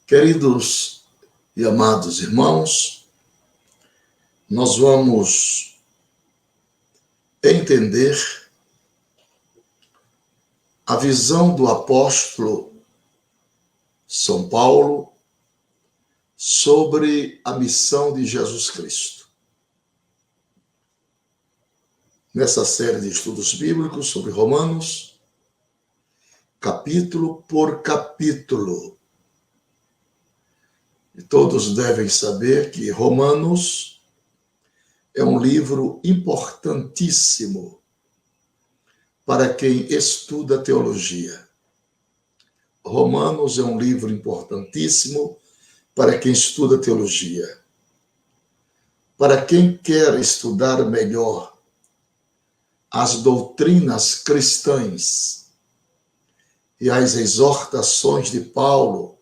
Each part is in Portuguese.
Queridos e amados irmãos, nós vamos entender a visão do apóstolo São Paulo sobre a missão de Jesus Cristo. Nessa série de estudos bíblicos sobre Romanos, capítulo por capítulo. E todos devem saber que Romanos é um livro importantíssimo para quem estuda teologia. Romanos é um livro importantíssimo para quem estuda teologia. Para quem quer estudar melhor as doutrinas cristãs e as exortações de Paulo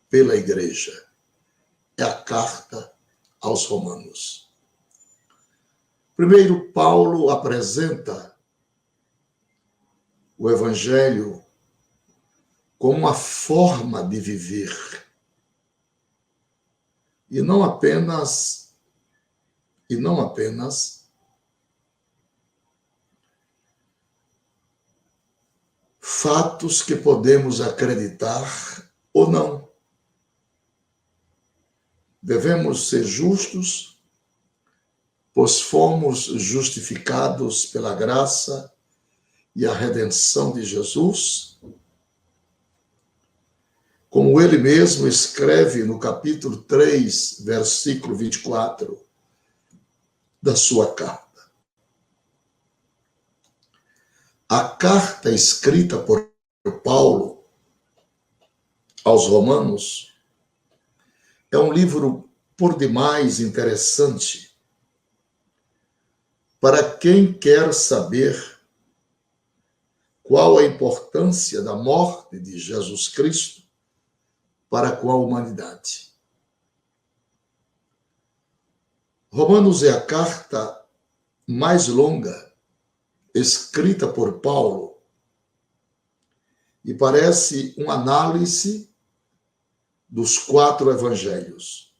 pela igreja. É a carta aos Romanos. Primeiro, Paulo apresenta o Evangelho como uma forma de viver. E não apenas fatos que podemos acreditar ou não. Devemos ser justos, pois fomos justificados pela graça e a redenção de Jesus, como ele mesmo escreve no capítulo 3, versículo 24 da sua carta. A carta escrita por Paulo aos Romanos é um livro por demais interessante para quem quer saber qual a importância da morte de Jesus Cristo para com a humanidade. Romanos é a carta mais longa escrita por Paulo e parece uma análise dos 4 evangelhos.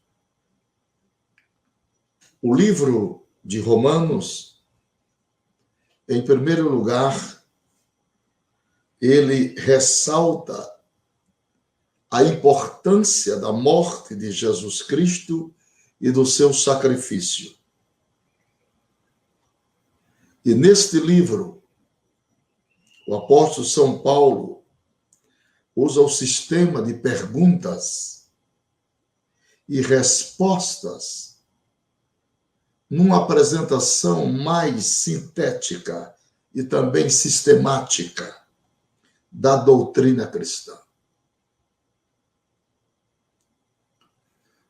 O livro de Romanos, em primeiro lugar, ele ressalta a importância da morte de Jesus Cristo e do seu sacrifício. E neste livro, o apóstolo São Paulo usa o sistema de perguntas e respostas numa apresentação mais sintética e também sistemática da doutrina cristã.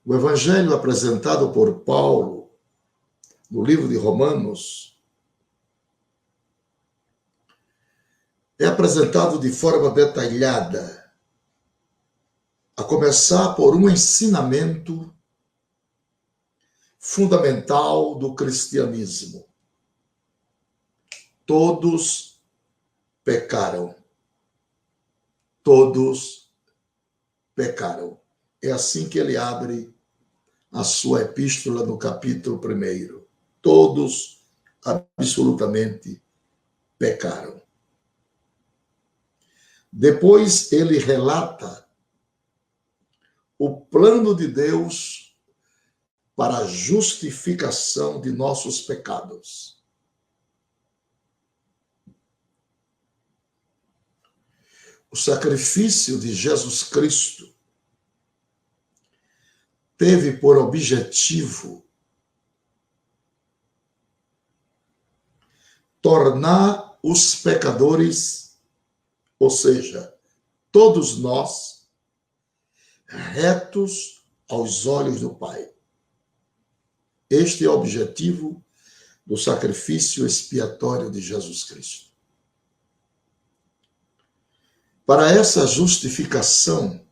O evangelho apresentado por Paulo no livro de Romanos é apresentado de forma detalhada, a começar por um ensinamento fundamental do cristianismo. Todos pecaram. Todos pecaram. É assim que ele abre a sua epístola no capítulo 1. Todos absolutamente pecaram. Depois ele relata o plano de Deus para a justificação de nossos pecados. O sacrifício de Jesus Cristo teve por objetivo tornar os pecadores, ou seja, todos nós, retos aos olhos do Pai. Este é o objetivo do sacrifício expiatório de Jesus Cristo. Para essa justificação,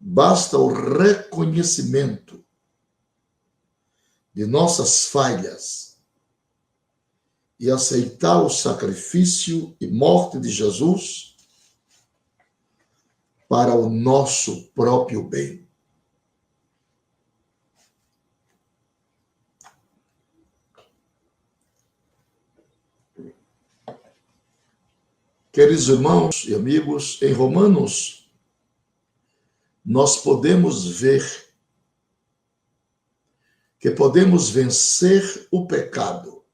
basta o reconhecimento de nossas falhas e aceitar o sacrifício e morte de Jesus para o nosso próprio bem. Queridos irmãos e amigos, em Romanos, nós podemos ver que podemos vencer o pecado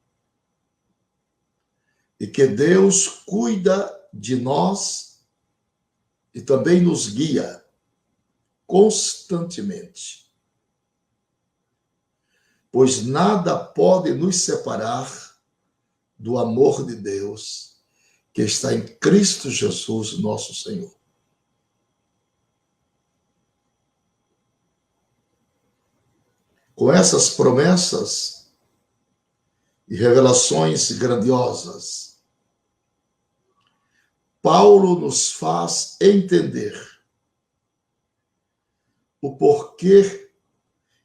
e que Deus cuida de nós e também nos guia constantemente. Pois nada pode nos separar do amor de Deus que está em Cristo Jesus, nosso Senhor. Com essas promessas e revelações grandiosas, Paulo nos faz entender o porquê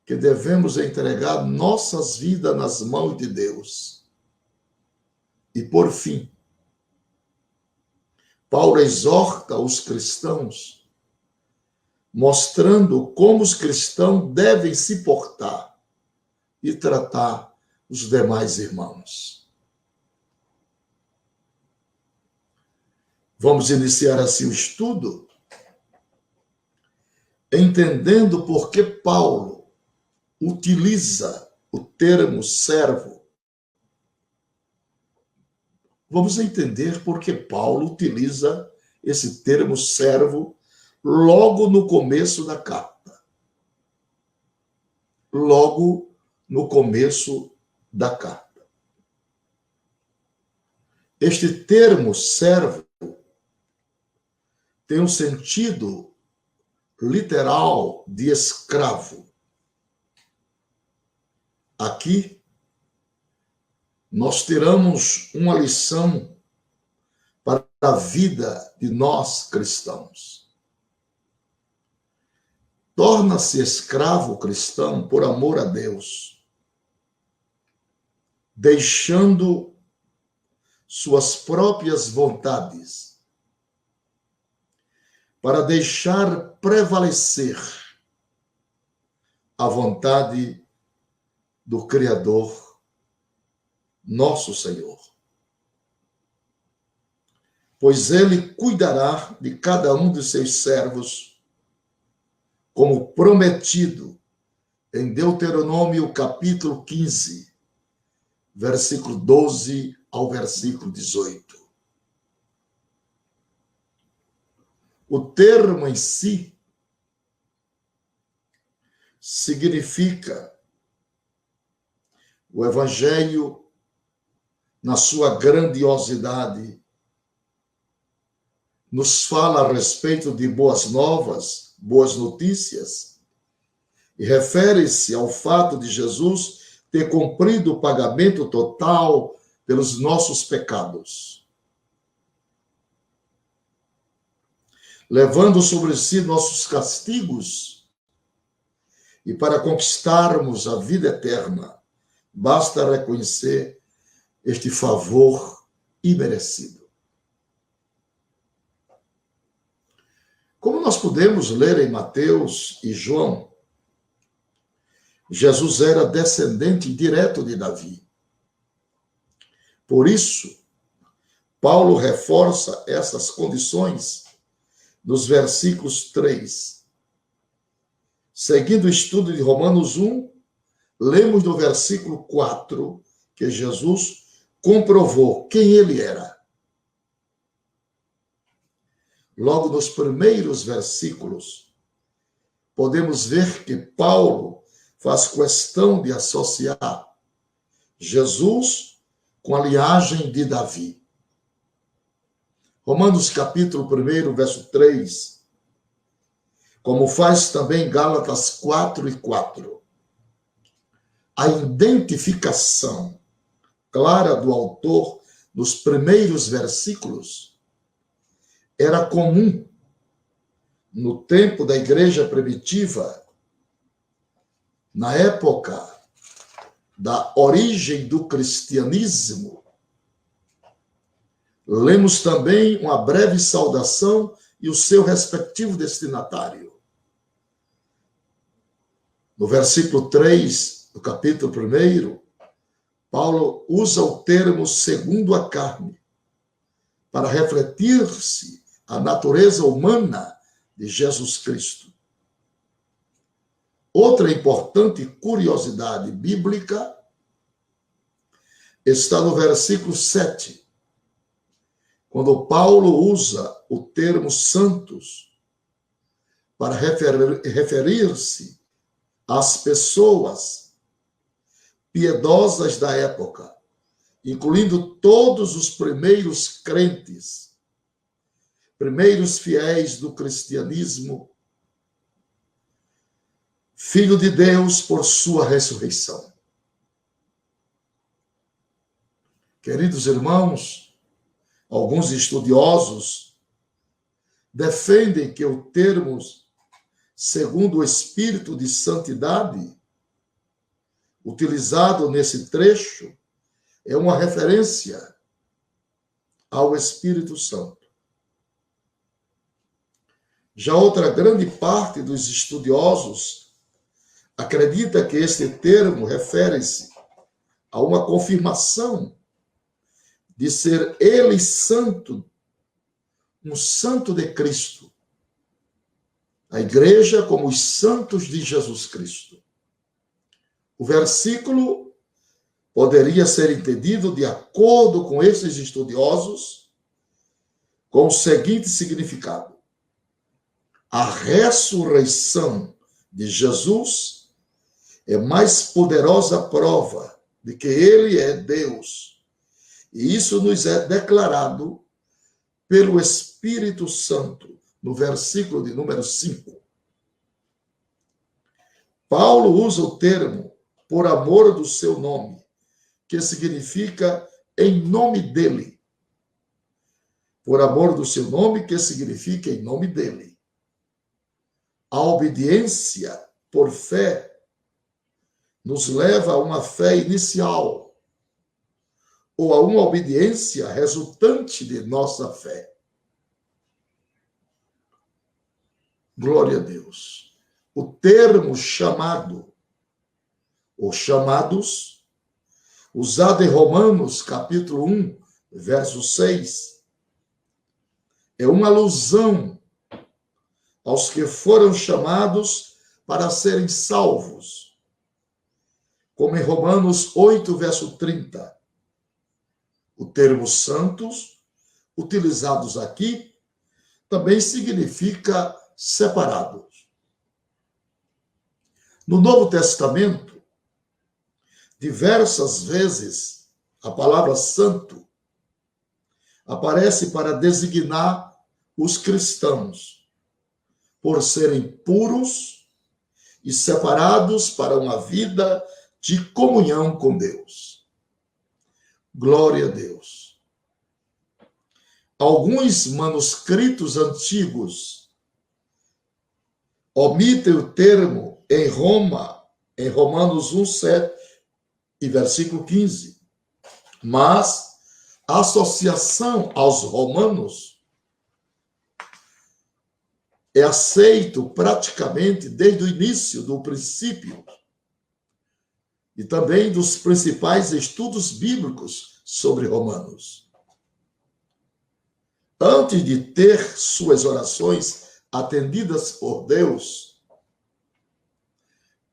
que devemos entregar nossas vidas nas mãos de Deus. E, por fim, Paulo exorta os cristãos, mostrando como os cristãos devem se portar e tratar os demais irmãos. Vamos iniciar assim o estudo, entendendo por que Paulo utiliza o termo servo. Vamos entender por que Paulo utiliza esse termo servo logo no começo da carta. Logo no começo da carta. Este termo servo tem um sentido literal de escravo. Aqui, nós tiramos uma lição para a vida de nós cristãos. Torna-se escravo cristão por amor a Deus, deixando suas próprias vontades para deixar prevalecer a vontade do Criador, nosso Senhor. Pois ele cuidará de cada um de seus servos, como prometido em Deuteronômio capítulo 15, versículo 12 ao versículo 18. O termo em si significa o Evangelho na sua grandiosidade, nos fala a respeito de boas novas, boas notícias, e refere-se ao fato de Jesus ter cumprido o pagamento total pelos nossos pecados, levando sobre si nossos castigos, e para conquistarmos a vida eterna, basta reconhecer este favor imerecido. Como nós podemos ler em Mateus e João, Jesus era descendente direto de Davi. Por isso, Paulo reforça essas condições nos versículos 3. Seguindo o estudo de Romanos 1, lemos no versículo 4 que Jesus comprovou quem ele era. Logo nos primeiros versículos, podemos ver que Paulo faz questão de associar Jesus com a linhagem de Davi. Romanos capítulo 1, verso 3, como faz também Gálatas 4 e 4. A identificação clara do autor nos primeiros versículos era comum no tempo da igreja primitiva, na época da origem do cristianismo, Lemos também uma breve saudação e o seu respectivo destinatário. No versículo 3 do capítulo 1, Paulo usa o termo segundo a carne para refletir-se a natureza humana de Jesus Cristo. Outra importante curiosidade bíblica está no versículo 7, quando Paulo usa o termo santos para referir-se às pessoas piedosas da época, incluindo todos os primeiros crentes, primeiros fiéis do cristianismo, Filho de Deus por sua ressurreição. Queridos irmãos, alguns estudiosos defendem que o termo segundo o Espírito de Santidade, utilizado nesse trecho, é uma referência ao Espírito Santo. Já outra grande parte dos estudiosos acredita que este termo refere-se a uma confirmação de ser ele santo, um santo de Cristo. A igreja como os santos de Jesus Cristo. O versículo poderia ser entendido de acordo com esses estudiosos com o seguinte significado: a ressurreição de Jesus é mais poderosa prova de que ele é Deus. E isso nos é declarado pelo Espírito Santo, no versículo de número 5. Paulo usa o termo por amor do seu nome, que significa em nome dele. Por amor do seu nome, que significa em nome dele. A obediência por fé nos leva a uma fé inicial ou a uma obediência resultante de nossa fé. Glória a Deus. O termo chamado, ou chamados, usado em Romanos, capítulo 1, verso 6, é uma alusão aos que foram chamados para serem salvos. Como em Romanos 8, verso 30. O termo santos, utilizados aqui, também significa separados. No Novo Testamento, diversas vezes a palavra santo aparece para designar os cristãos, por serem puros e separados para uma vida de comunhão com Deus. Glória a Deus. Alguns manuscritos antigos omitem o termo em Romanos 1:7 e versículo 15. Mas a associação aos romanos é aceito praticamente desde o início do princípio e também dos principais estudos bíblicos sobre Romanos. Antes de ter suas orações atendidas por Deus,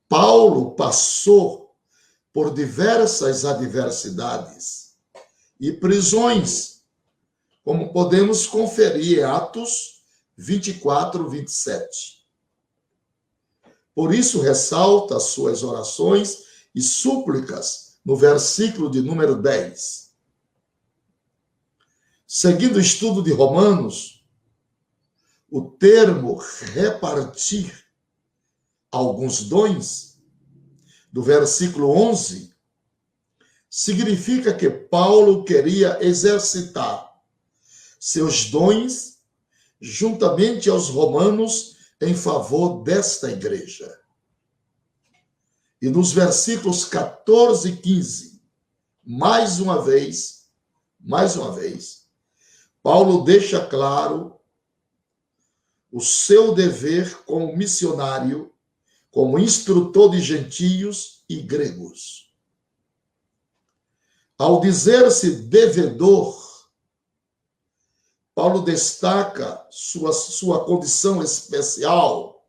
Paulo passou por diversas adversidades e prisões, como podemos conferir em Atos 24, 27. Por isso, ressalta suas orações e súplicas no versículo de número 10. Seguindo o estudo de Romanos, o termo repartir alguns dons, do versículo 11, significa que Paulo queria exercitar seus dons juntamente aos romanos em favor desta igreja. E nos versículos 14 e 15, mais uma vez, Paulo deixa claro o seu dever como missionário, como instrutor de gentios e gregos. Ao dizer-se devedor, Paulo destaca sua condição especial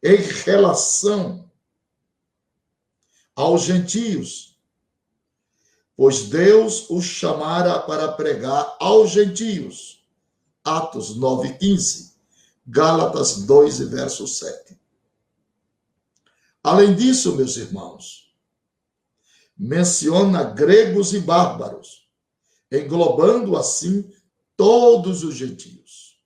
em relação aos gentios, pois Deus os chamara para pregar aos gentios. Atos 9:15, Gálatas 2, verso 7. Além disso, meus irmãos, menciona gregos e bárbaros, englobando assim todos os gentios.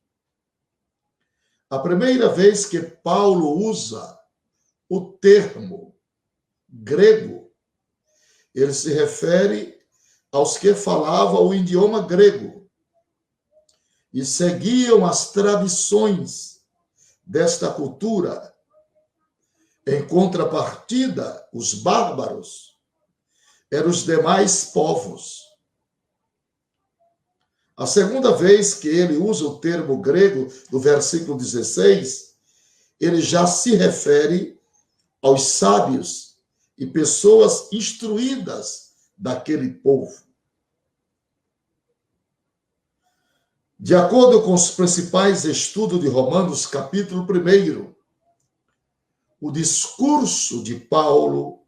A primeira vez que Paulo usa o termo grego, ele se refere aos que falavam o idioma grego e seguiam as tradições desta cultura. Em contrapartida, os bárbaros eram os demais povos. A segunda vez que ele usa o termo grego, no versículo 16, ele já se refere aos sábios e pessoas instruídas daquele povo. De acordo com os principais estudos de Romanos, capítulo 1, o discurso de Paulo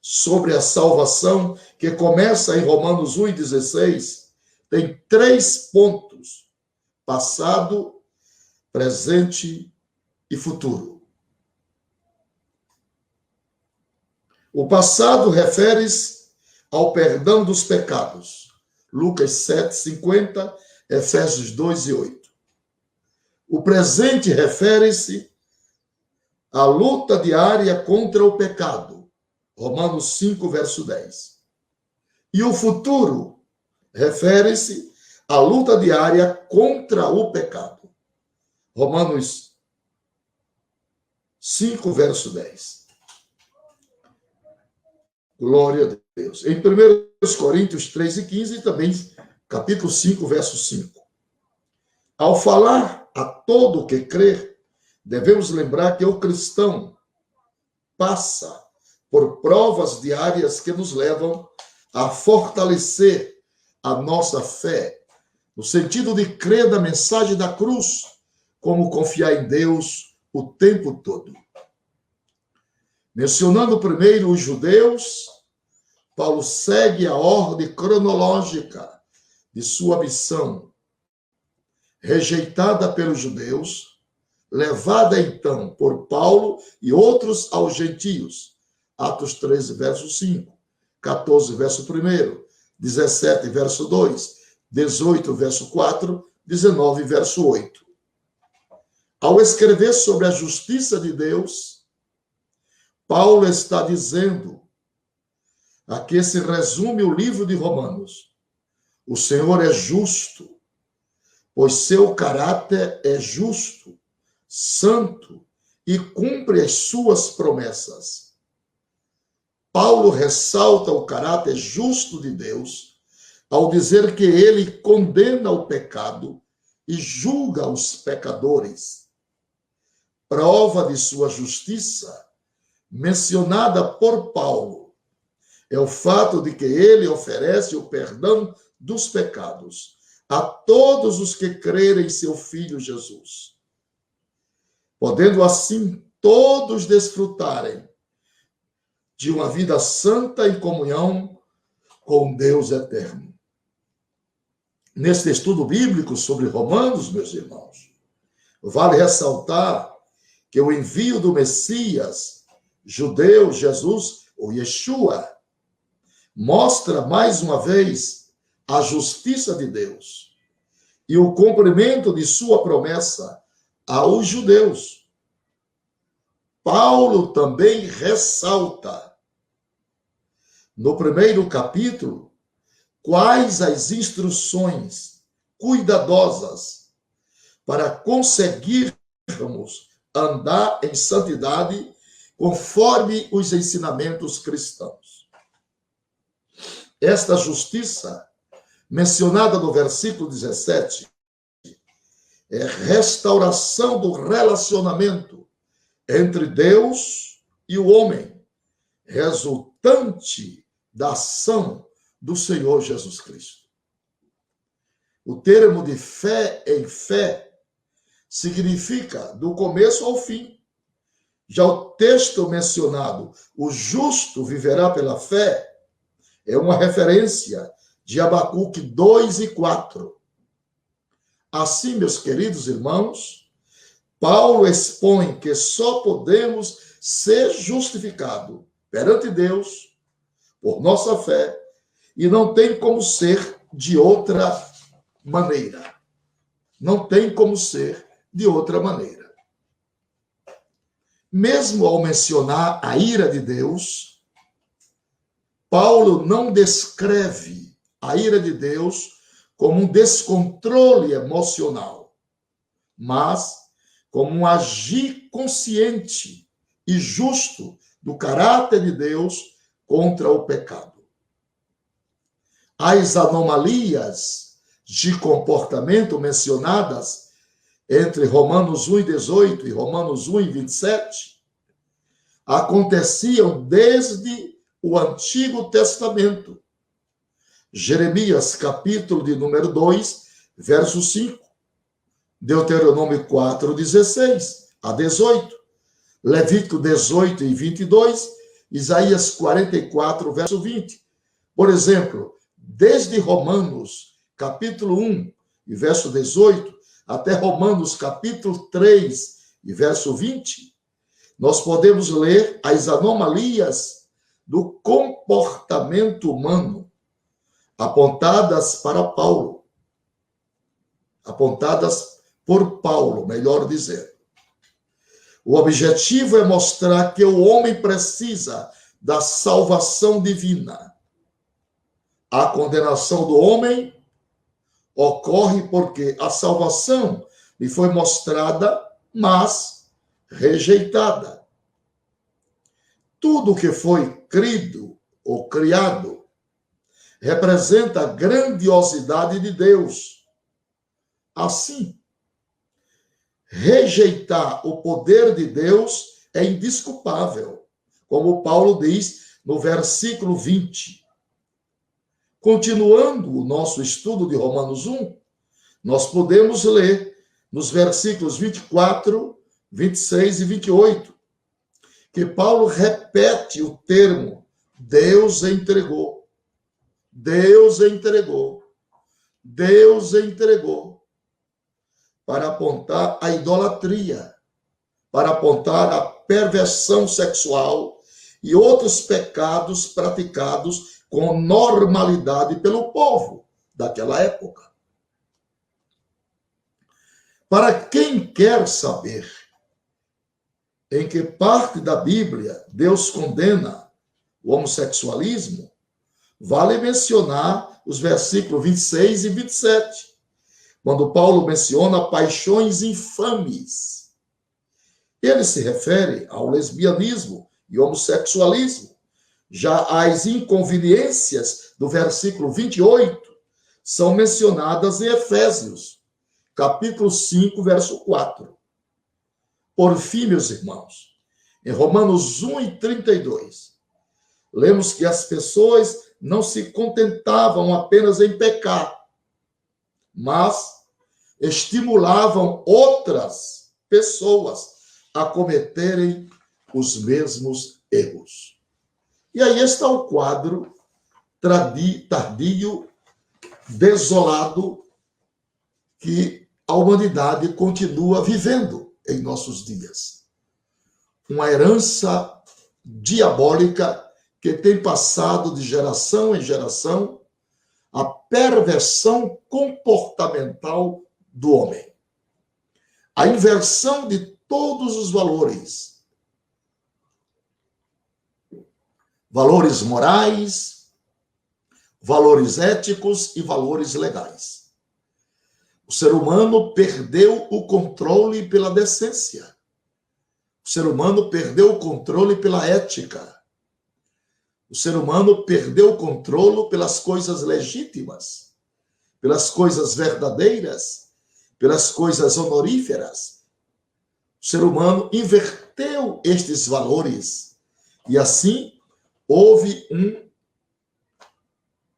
sobre a salvação, que começa em Romanos 1:16, tem 3 pontos: passado, presente e futuro. O passado refere-se ao perdão dos pecados, Lucas 7:50, Efésios 2:8. O presente refere-se à luta diária contra o pecado, Romanos 5, verso 10. E o futuro refere-se à luta diária contra o pecado, Romanos 5, verso 10. Glória a Deus. Em 1 Coríntios 3:15, também capítulo 5, verso 5. Ao falar a todo o que crer, devemos lembrar que o cristão passa por provas diárias que nos levam a fortalecer a nossa fé, no sentido de crer na mensagem da cruz, como confiar em Deus o tempo todo. Mencionando primeiro os judeus, Paulo segue a ordem cronológica de sua missão, rejeitada pelos judeus, levada então por Paulo e outros aos gentios. Atos 13, verso 5, 14, verso 1, 17, verso 2, 18, verso 4, 19, verso 8. Ao escrever sobre a justiça de Deus, Paulo está dizendo, aqui se resume o livro de Romanos: o Senhor é justo, pois seu caráter é justo, santo e cumpre as suas promessas. Paulo ressalta o caráter justo de Deus ao dizer que ele condena o pecado e julga os pecadores. Prova de sua justiça, mencionada por Paulo, é o fato de que ele oferece o perdão dos pecados a todos os que crerem em seu Filho Jesus, podendo assim todos desfrutarem de uma vida santa em comunhão com Deus eterno. Neste estudo bíblico sobre Romanos, meus irmãos, vale ressaltar que o envio do Messias, judeu, Jesus, ou Yeshua, mostra mais uma vez a justiça de Deus e o cumprimento de sua promessa aos judeus. Paulo também ressalta, no primeiro capítulo, quais as instruções cuidadosas para conseguirmos andar em santidade conforme os ensinamentos cristãos. Esta justiça mencionada no versículo 17, é restauração do relacionamento entre Deus e o homem, resultante da ação do Senhor Jesus Cristo. O termo de fé em fé significa do começo ao fim. Já o texto mencionado, o justo viverá pela fé, é uma referência de Abacuque 2 e 4. Assim, meus queridos irmãos, Paulo expõe que só podemos ser justificados perante Deus por nossa fé e não tem como ser de outra maneira. Não tem como ser de outra maneira. Mesmo ao mencionar a ira de Deus, Paulo não descreve a ira de Deus como um descontrole emocional, mas como um agir consciente e justo do caráter de Deus contra o pecado. As anomalias de comportamento mencionadas entre Romanos 1:18 e Romanos 1:27 aconteciam desde o Antigo Testamento. Jeremias, capítulo de número 2, verso 5. Deuteronômio 4:16 a 18. Levítico 18 e 22. Isaías 44, verso 20. Por exemplo, desde Romanos, capítulo 1 e verso 18, até Romanos, capítulo 3 e verso 20, nós podemos ler as anomalias do comportamento humano apontadas para Paulo. Apontadas por Paulo, melhor dizendo. O objetivo é mostrar que o homem precisa da salvação divina. A condenação do homem ocorre porque a salvação lhe foi mostrada, mas rejeitada. Tudo que foi crido ou criado representa a grandiosidade de Deus. Assim, rejeitar o poder de Deus é indesculpável, como Paulo diz no versículo 20. Continuando o nosso estudo de Romanos 1, nós podemos ler nos versículos 24, 26 e 28, que Paulo repete o termo Deus entregou. Deus entregou. Deus entregou. Para apontar a idolatria, para apontar a perversão sexual e outros pecados praticados com normalidade pelo povo daquela época. Para quem quer saber em que parte da Bíblia Deus condena o homossexualismo, vale mencionar os versículos 26 e 27, quando Paulo menciona paixões infames. Ele se refere ao lesbianismo e homossexualismo. Já as inconveniências do versículo 28 são mencionadas em Efésios, capítulo 5, verso 4. Por fim, meus irmãos, em Romanos 1 e 32, lemos que as pessoas não se contentavam apenas em pecar, mas estimulavam outras pessoas a cometerem os mesmos erros. E aí está o quadro tardio, desolado, que a humanidade continua vivendo em nossos dias. Uma herança diabólica que tem passado de geração em geração a perversão comportamental do homem. A inversão de todos os valores. Valores morais, valores éticos e valores legais. O ser humano perdeu o controle pela decência. O ser humano perdeu o controle pela ética. O ser humano perdeu o controle pelas coisas legítimas. pelas coisas verdadeiras, pelas coisas honoríferas. O ser humano inverteu estes valores e assim houve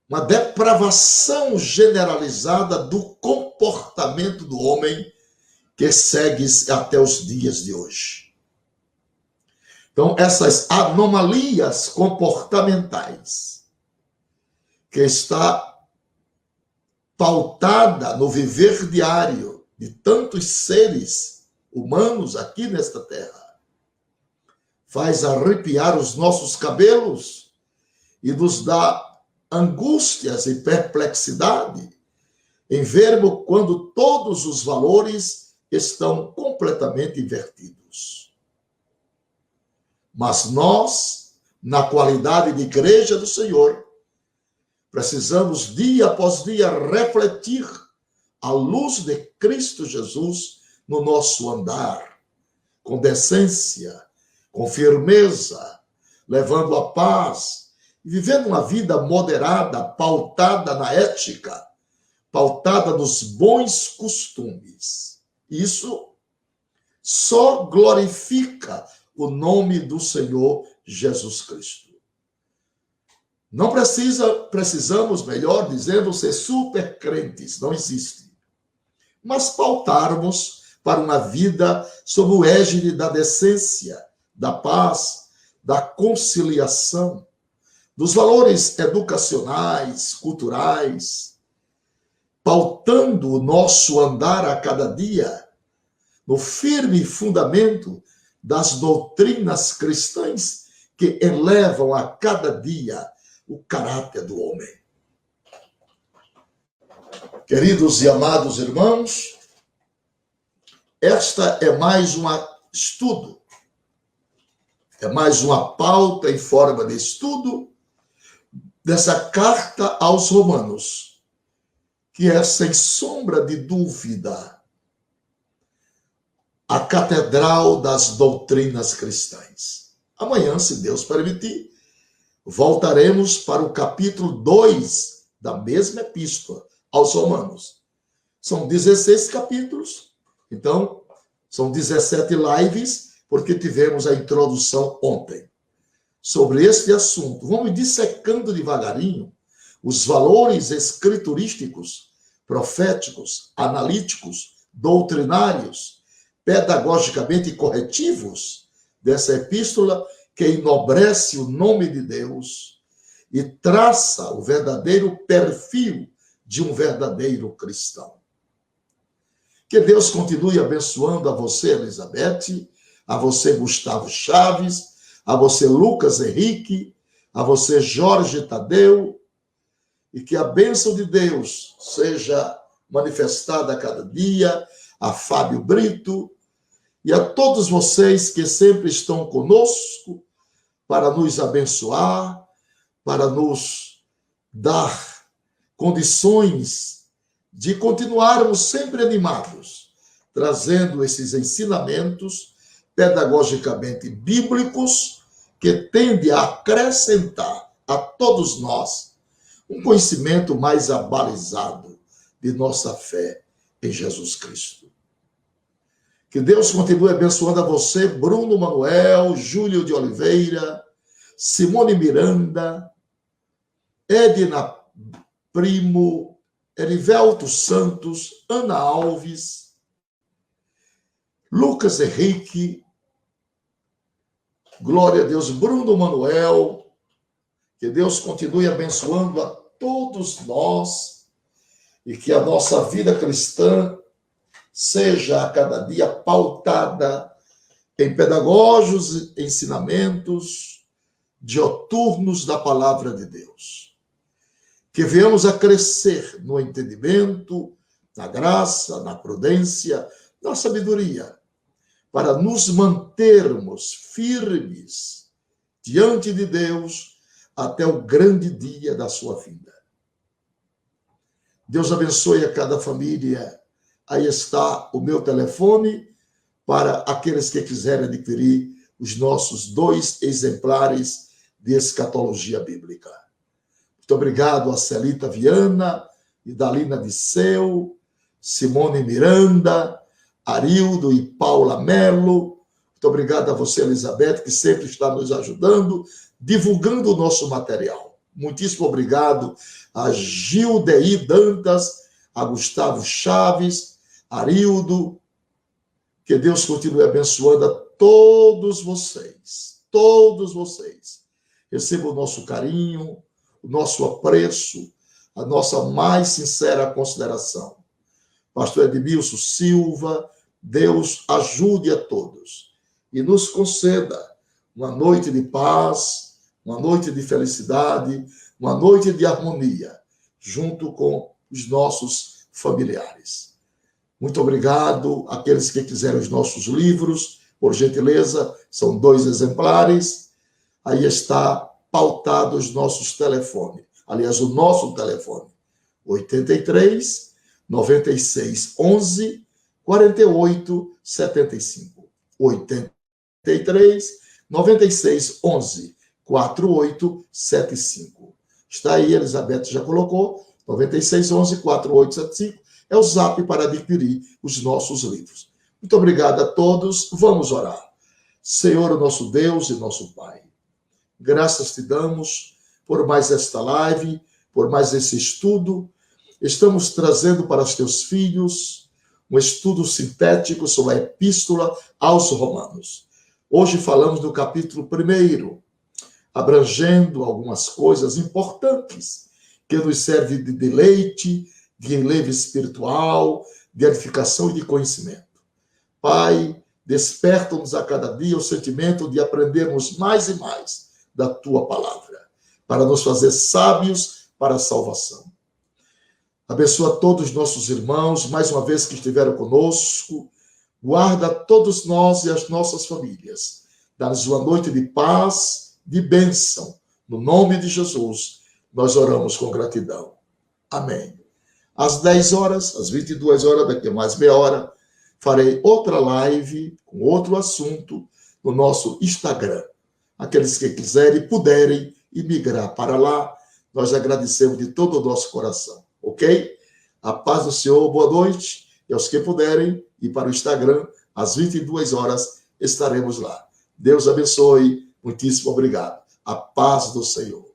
uma depravação generalizada do comportamento do homem que segue até os dias de hoje. Então, essas anomalias comportamentais que está pautada no viver diário de tantos seres humanos aqui nesta terra, faz arrepiar os nossos cabelos e nos dá angústias e perplexidade em vermos quando todos os valores estão completamente invertidos. Mas nós, na qualidade de igreja do Senhor, precisamos dia após dia refletir a luz de Cristo Jesus no nosso andar, com decência, com firmeza, levando a paz, vivendo uma vida moderada, pautada na ética, pautada nos bons costumes. Isso só glorifica o nome do Senhor Jesus Cristo. Não precisamos, melhor dizendo, ser super crentes, não existe. Mas pautarmos para uma vida sob o égide da decência, da paz, da conciliação, dos valores educacionais, culturais, pautando o nosso andar a cada dia no firme fundamento das doutrinas cristãs que elevam a cada dia o caráter do homem. Queridos e amados irmãos, esta é mais um estudo, é mais uma pauta em forma de estudo dessa carta aos Romanos, que é, sem sombra de dúvida, a catedral das doutrinas cristãs. Amanhã, se Deus permitir, voltaremos para o capítulo 2 da mesma epístola aos Romanos. São 16 capítulos, então são 17 lives, porque tivemos a introdução ontem sobre este assunto. Vamos dissecando devagarinho os valores escriturísticos, proféticos, analíticos, doutrinários, pedagogicamente corretivos dessa epístola que enobrece o nome de Deus e traça o verdadeiro perfil de um verdadeiro cristão. Que Deus continue abençoando a você, Elizabeth, a você, Gustavo Chaves, a você, Lucas Henrique, a você, Jorge Tadeu, e que a bênção de Deus seja manifestada a cada dia, a Fábio Brito e a todos vocês que sempre estão conosco para nos abençoar, para nos dar condições de continuarmos sempre animados, trazendo esses ensinamentos pedagogicamente bíblicos que tendem a acrescentar a todos nós um conhecimento mais abalizado de nossa fé em Jesus Cristo. Que Deus continue abençoando a você, Bruno Manuel, Júlio de Oliveira, Simone Miranda, Edna Primo, Erivelto Santos, Ana Alves, Lucas Henrique, glória a Deus, Bruno Manuel, que Deus continue abençoando a todos nós e que a nossa vida cristã seja a cada dia pautada em pedagógicos ensinamentos dioturnos da palavra de Deus. Que venhamos a crescer no entendimento, na graça, na prudência, na sabedoria, para nos mantermos firmes diante de Deus até o grande dia da sua vinda. Deus abençoe a cada família. Aí está o meu telefone para aqueles que quiserem adquirir os nossos 2 exemplares de Escatologia Bíblica. Muito obrigado a Celita Viana Idalina Disseu, Simone Miranda, Arildo e Paula Melo. Muito obrigado a você, Elizabeth, que sempre está nos ajudando, divulgando o nosso material. Muitíssimo obrigado a Gildeí Dantas, a Gustavo Chaves, Arildo. Que Deus continue abençoando a todos vocês. Todos vocês. Receba o nosso carinho, o nosso apreço, a nossa mais sincera consideração. Pastor Edmilson Silva, Deus ajude a todos e nos conceda uma noite de paz, uma noite de felicidade, uma noite de harmonia, junto com os nossos familiares. Muito obrigado àqueles que quiserem os nossos livros, por gentileza, são 2 exemplares. Aí está pautado os nossos telefones. Aliás, o nosso telefone, 83 96 11 48 75. 83 96 11 48 75. Está aí, Elizabeth já colocou, 96 11 48 75. É o zap para adquirir os nossos livros. Muito obrigado a todos. Vamos orar. Senhor, nosso Deus e nosso Pai, graças te damos por mais esta live, por mais esse estudo. Estamos trazendo para os teus filhos um estudo sintético sobre a Epístola aos Romanos. Hoje falamos do capítulo 1, abrangendo algumas coisas importantes que nos servem de deleite, de enlevo espiritual, de edificação e de conhecimento. Pai, desperta-nos a cada dia o sentimento de aprendermos mais e mais da tua palavra, para nos fazer sábios para a salvação. Abençoa todos os nossos irmãos, mais uma vez que estiveram conosco. Guarda todos nós e as nossas famílias. Dá-nos uma noite de paz, de bênção. No nome de Jesus, nós oramos com gratidão. Amém. Às 10 horas, às 22 horas, daqui a mais meia hora, farei outra live com outro assunto no nosso Instagram. Aqueles que quiserem e puderem migrar para lá, nós agradecemos de todo o nosso coração, ok? A paz do Senhor, boa noite. E aos que puderem ir para o Instagram, às 22 horas, estaremos lá. Deus abençoe. Muitíssimo obrigado. A paz do Senhor.